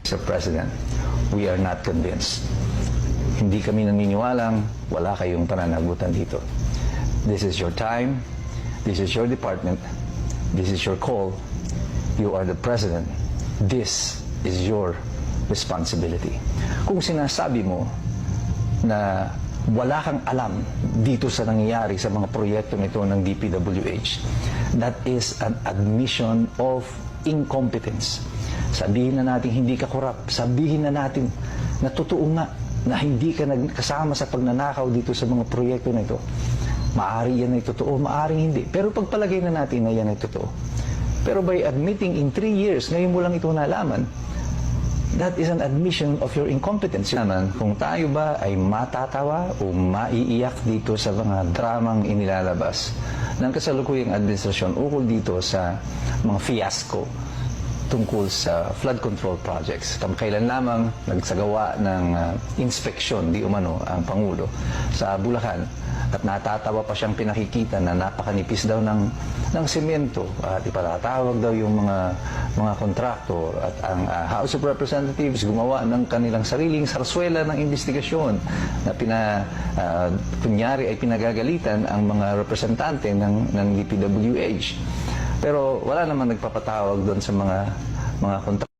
Mr. President, we are not convinced. Hindi kami naniniwalang wala kayong pananagutan dito. This is your time. This is your department. This is your call. You are the President. This is your responsibility. Kung sinasabi mo na wala kang alam dito sa nangyayari sa mga proyekto nito ng DPWH, that is an admission of incompetence. Sabihin na natin hindi ka korap. Sabihin na natin na totoo nga na hindi ka nagkasama sa pagnanakaw dito sa mga proyekto na ito. Maari yan ay totoo, maari hindi. Pero pagpalagay na natin na yan ay totoo. Pero by admitting in 3 years, ngayon mo lang ito nalaman, that is an admission of your incompetence. Naman, kung tayo ba ay matatawa o maiiyak dito sa mga dramang inilalabas ng kasalukuyang administrasyon ukol dito sa mga fiasco tungkol sa flood control projects. Kailan lamang nagsagawa ng inspeksyon, di umano, ang Pangulo sa Bulacan at natatawa pa siyang pinakikita na napakanipis daw ng semento at ipatatawag daw yung mga kontraktor at ang House of Representatives gumawa ng kanilang sariling sarswela ng investigasyon na kunyari ay pinagagalitan ang mga representante ng DPWH. Pero wala naman nagpapatawag doon sa mga kontraktor.